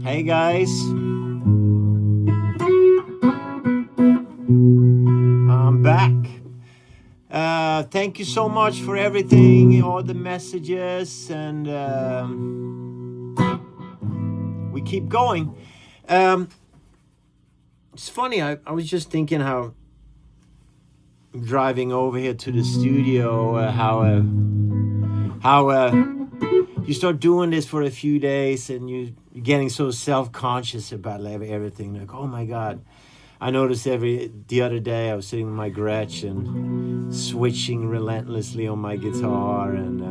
Hey guys, I'm back. Thank you so much for everything, all the messages, and we keep going. It's funny, I was just thinking how driving over here to the studio, how you start doing this for a few days and you're getting so self-conscious about everything. Like, oh my God. I noticed the other day I was sitting with my Gretsch and switching relentlessly on my guitar, and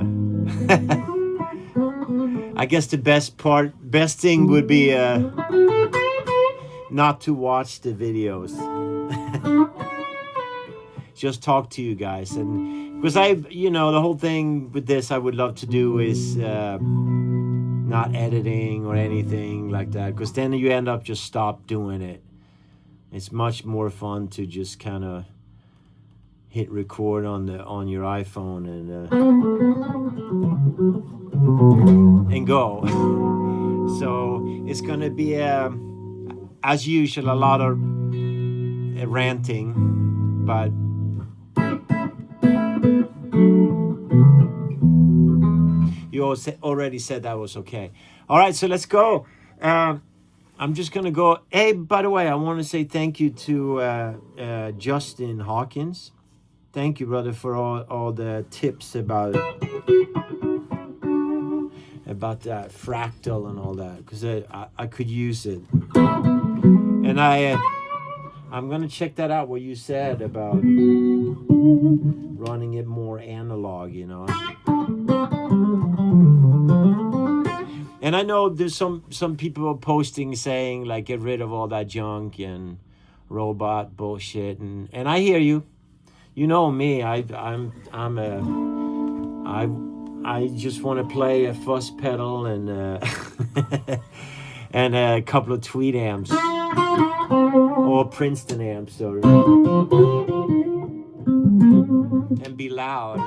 I guess the best thing would be not to watch the videos. Just talk to you guys, and because the whole thing with this I would love to do is not editing or anything like that, because then you end up just stop doing it. It's much more fun to just kind of hit record on your iPhone and go. So it's gonna be as usual a lot of ranting, but you already said that was okay. All right, so let's go. I'm just gonna go. Hey, by the way, I want to say thank you to Justin Hawkins. Thank you, brother, for all the tips about that fractal and all that, because I could use it. And I'm gonna check that out. What you said about running it more analog, And I know there's some people posting saying like get rid of all that junk and robot bullshit, and I hear you. You know me. I just want to play a fuzz pedal and and a couple of tweed amps or Princeton amps, and be loud.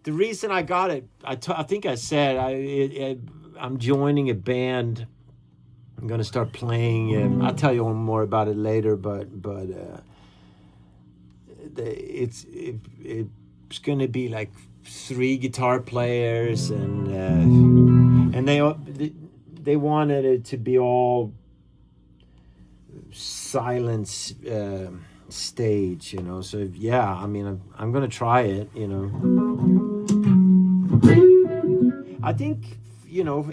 The reason I got it, I think I said I'm joining a band. I'm gonna start playing. I'll tell you more about it later, but it's gonna be like 3 guitar players, and they wanted it to be all silence stage, So yeah, I mean, I'm gonna try it, I think,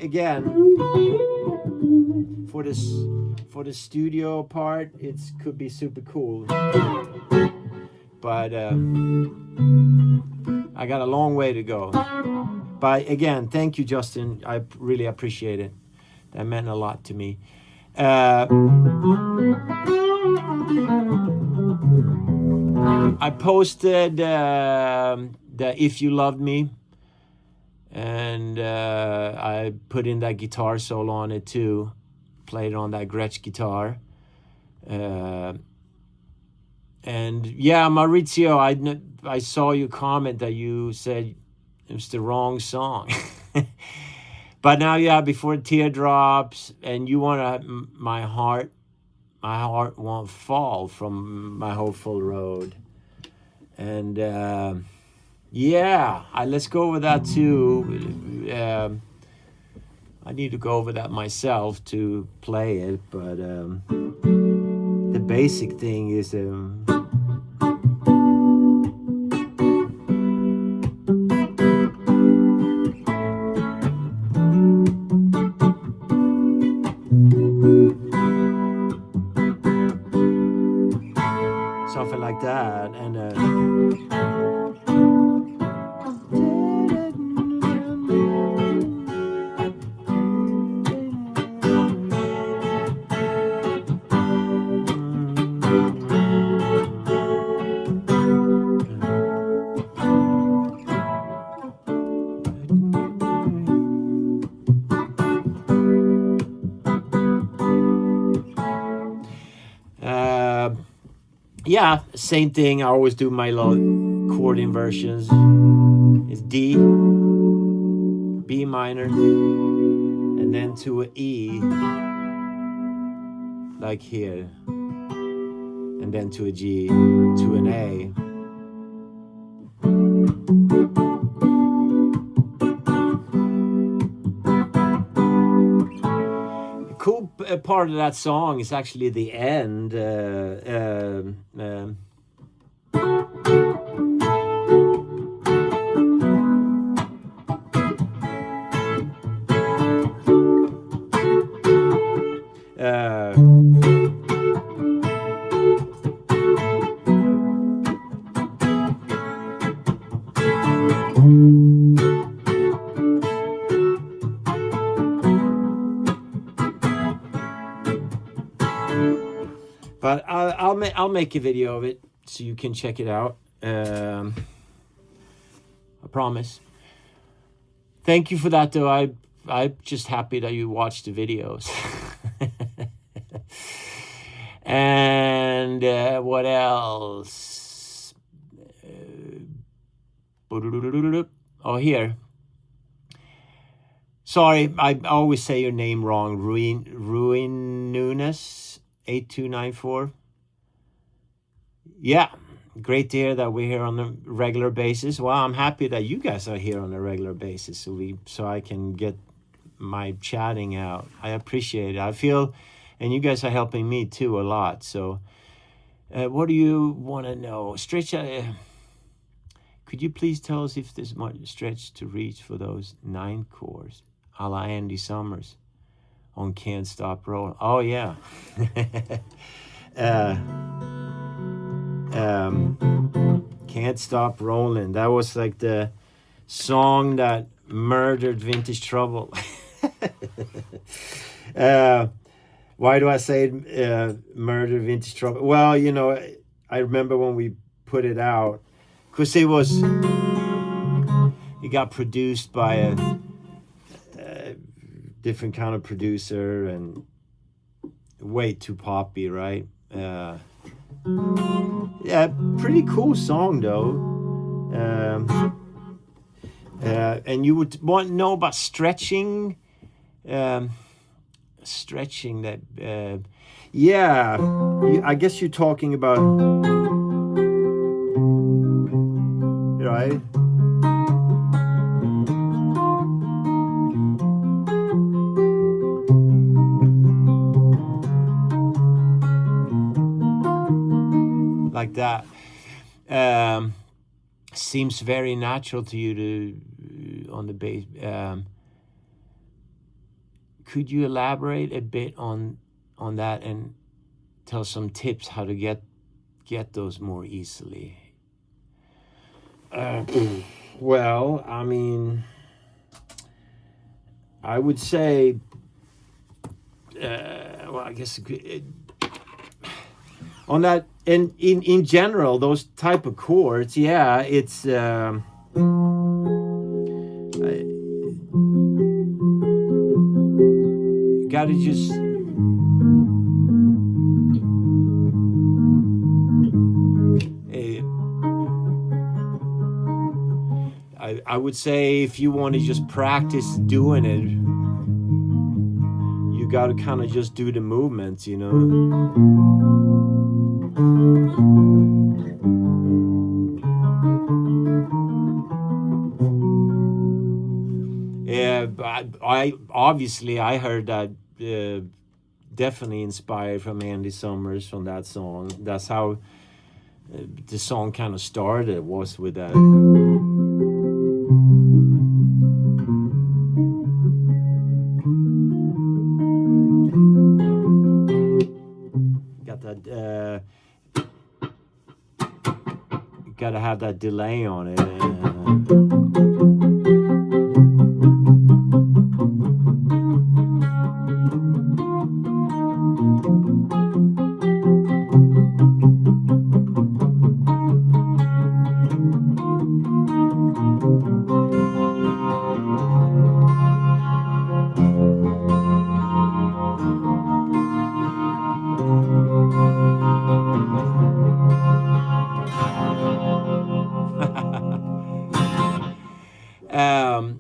again, for the studio part, it could be super cool. But I got a long way to go. But again, thank you, Justin. I really appreciate it. That meant a lot to me. I posted the If You Loved Me, and I put in that guitar solo on it too. Played on that Gretsch guitar. And yeah, Maurizio, I saw your comment that you said it was the wrong song. But now, yeah, before teardrops, and you want to, my heart won't fall from my hopeful road. And yeah, let's go over that too. I need to go over that myself to play it, but the basic thing is something like that, and yeah, same thing. I always do my little chord inversions. It's D, minor, and then to an E, like here, and then to a G, to an A. The cool part of that song is actually the end. But I'll make a video of it so you can check it out. I promise. Thank you for that, though. I'm just happy that you watched the videos. And what else? Oh, here. Sorry, I always say your name wrong. Ruin Nunes 8294. Yeah, great to hear that we're here on a regular basis. Well, I'm happy that you guys are here on a regular basis, so I can get my chatting out. I appreciate it. I feel, and you guys are helping me too a lot. So, what do you want to know? Stretch. Could you please tell us if there's much stretch to reach for those 9 chords, a la Andy Summers, on Can't Stop Rolling? Oh yeah. Can't Stop Rolling. That was like the song that murdered Vintage Trouble. Why do I say murdered Vintage Trouble? Well, you know, I remember when we put it out, because it got produced by a different kind of producer and way too poppy, right? Yeah, pretty cool song though. And you would want to know about stretching. Stretching that. Yeah, I guess you're talking about, right? Like that. Seems very natural to you to on the bass. Could you elaborate a bit on that and tell some tips how to get those more easily? Well, I mean, I would say, well, I guess on that, and in general, those type of chords, yeah, it's gotta just I would say if you want to just practice doing it, you got to kind of just do the movements, you know. Yeah, but I obviously I heard that definitely inspired from Andy Summers from that song. That's how the song kind of started, was with that. Got that. Gotta have that delay on it.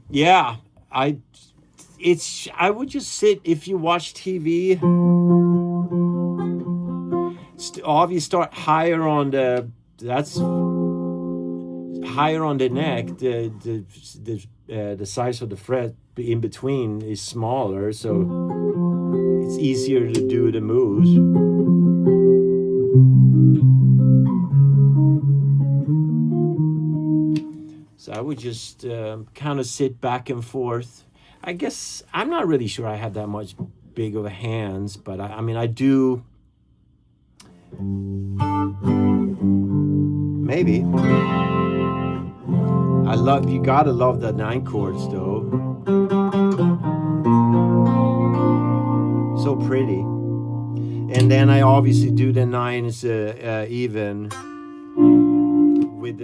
Yeah, I would just sit, if you watch TV, obviously start higher on the, that's higher on the neck, the size of the fret in between is smaller, so it's easier to do the moves. So I would just kind of sit back and forth. I guess I'm not really sure I have that much big of hands, but I mean, I do. Maybe. You gotta love the 9 chords though. So pretty. And then I obviously do the 9s even with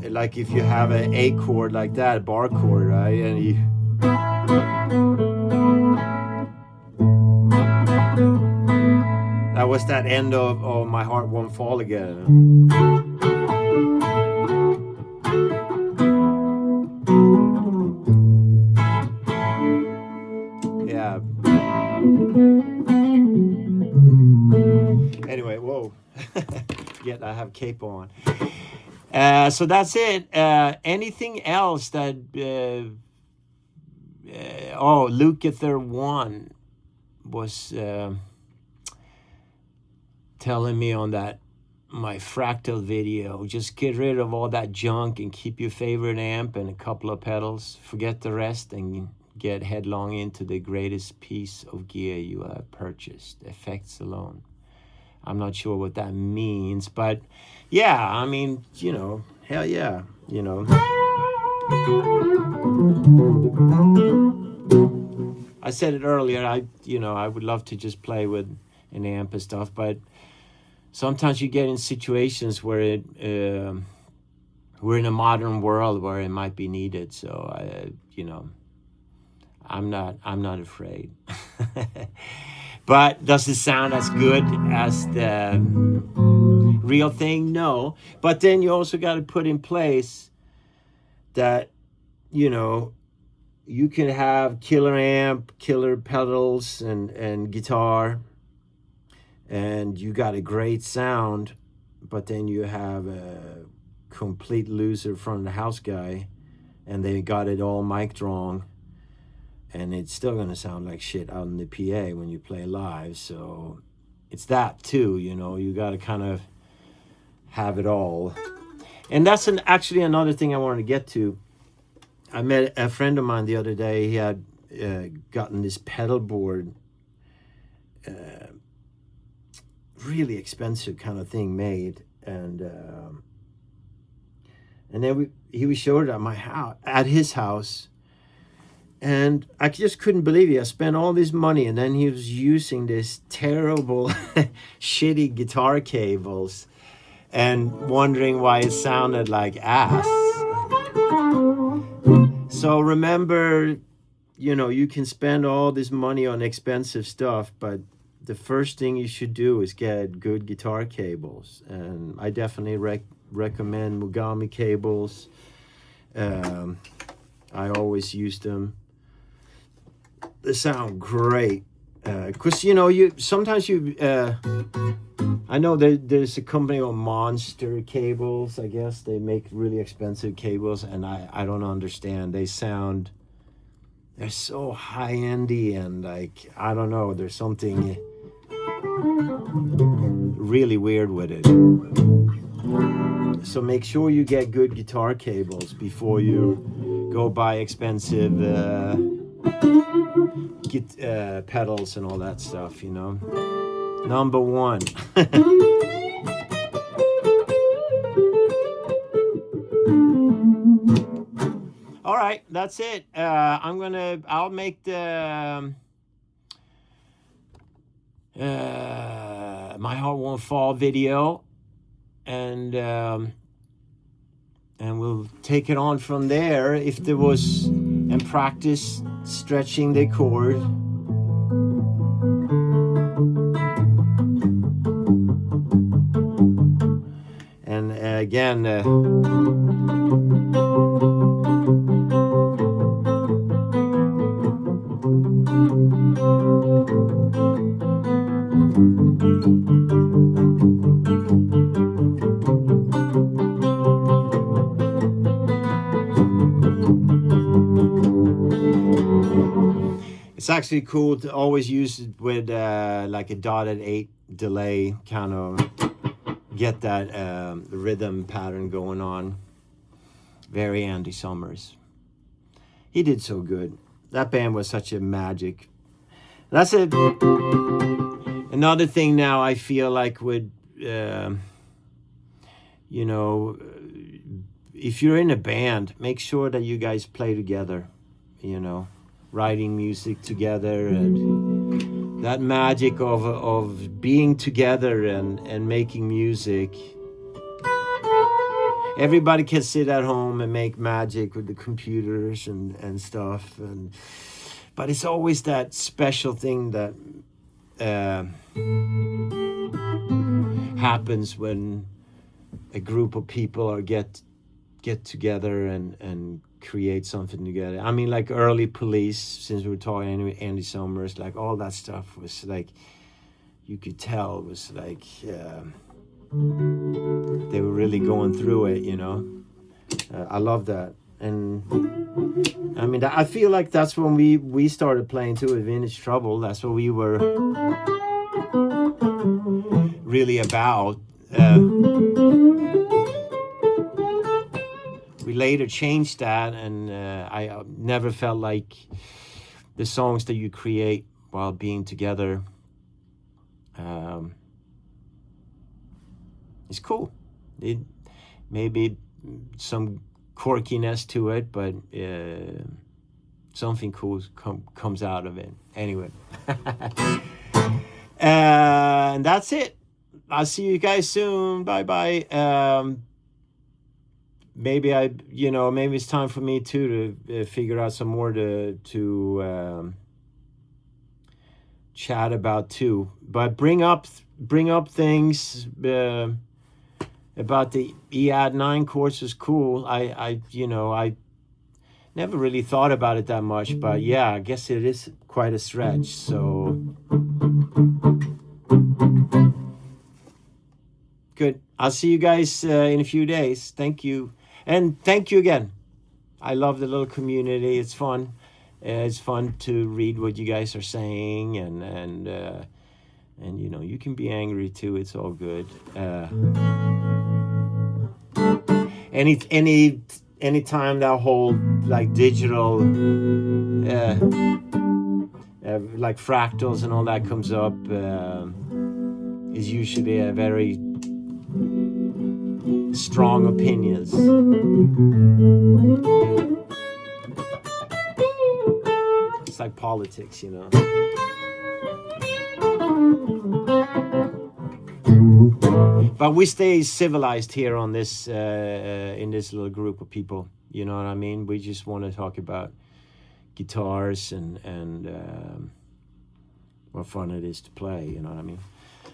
like if you have an A chord like that, bar chord, right? And you, that was that end of My Heart Won't Fall Again. Yeah. Anyway, whoa. Yet I have cape on. So that's it. Anything else that Lukather 1 was telling me on that my Fractal video. Just get rid of all that junk and keep your favorite amp and a couple of pedals. Forget the rest and get headlong into the greatest piece of gear you have purchased. Effects alone. I'm not sure what that means, but yeah, I mean, you know, hell yeah, you know. I said it earlier, I would love to just play with an amp and stuff, but sometimes you get in situations where we're in a modern world where it might be needed. So I'm not afraid. But does it sound as good as the real thing? No. But then you also got to put in place that, you know, you can have killer amp, killer pedals, and guitar, and you got a great sound, but then you have a complete loser front of the house guy, and they got it all mic'd wrong, and it's still going to sound like shit out in the PA when you play live. So it's that too, you know, you got to kind of have it all. And that's actually another thing I wanted to get to. I met a friend of mine the other day. He had gotten this pedal board, really expensive kind of thing made, and then he showed it at my house, at his house, and I just couldn't believe it. I spent all this money, and then he was using this terrible, shitty guitar cables, and wondering why it sounded like ass. So remember, you know, you can spend all this money on expensive stuff, but the first thing you should do is get good guitar cables. And I definitely recommend Mogami cables. I always use them. They sound great. Because, you know, sometimes I know there's a company called Monster Cables, I guess. They make really expensive cables, and I don't understand. They're so high-endy, and like, I don't know, there's something really weird with it. So make sure you get good guitar cables before you go buy expensive pedals and all that stuff, you know. Number one. All right, that's it. I'll make the My Heart Won't Fall video, and we'll take it on from there. If there was, and practice stretching the chord. And again, It's actually cool to always use it with like a dotted 8 delay, kind of get that rhythm pattern going on. Very Andy Summers. He did so good. That band was such a magic. That's another thing now I feel like with, you know, if you're in a band, make sure that you guys play together, you know, writing music together, and that magic of being together and making music. Everybody can sit at home and make magic with the computers and stuff, but it's always that special thing that happens when a group of people are get together and create something together. I mean, like early Police, since we were talking Andy Summers, like all that stuff was like, you could tell was like they were really going through it, you know. I love that. And I mean, I feel like that's when we started playing too with Vintage Trouble. That's what we were really about. We later changed that, and I never felt like the songs that you create while being together is cool. It maybe some quirkiness to it, but something cool comes out of it. Anyway, and that's it. I'll see you guys soon. Bye bye. Maybe maybe it's time for me too to figure out some more to chat about too. But bring up things about the EAD 9 course is cool. I never really thought about it that much, but yeah, I guess it is quite a stretch. So good. I'll see you guys in a few days. Thank you. And thank you again. I love the little community. It's fun. It's fun to read what you guys are saying, and you know, you can be angry too. It's all good. Anytime that whole like digital like fractals and all that comes up is usually a very strong opinions. It's like politics, you know. But we stay civilized here on this in this little group of people. You know what I mean? We just want to talk about guitars and what fun it is to play. You know what I mean?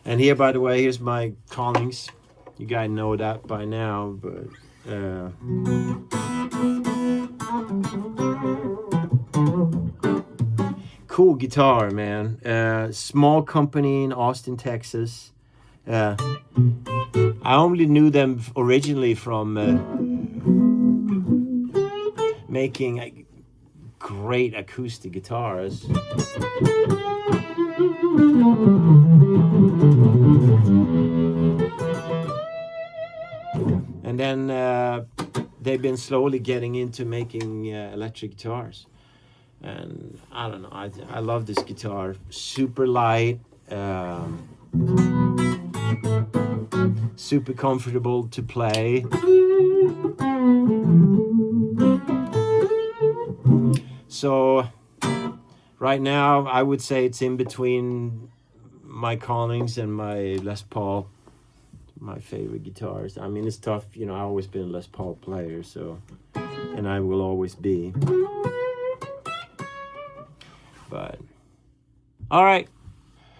And here, by the way, here's my callings. You guys know that by now, but cool guitar, man. Small company in Austin, Texas. I only knew them originally from making great acoustic guitars. And then they've been slowly getting into making electric guitars. And I don't know, I love this guitar. Super light, super comfortable to play. So right now, I would say it's in between my Collings and my Les Paul. My favorite guitars. I mean, it's tough, you know. I've always been a Les Paul player, so, and I will always be. But all right,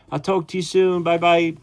I'll talk to you soon. Bye bye.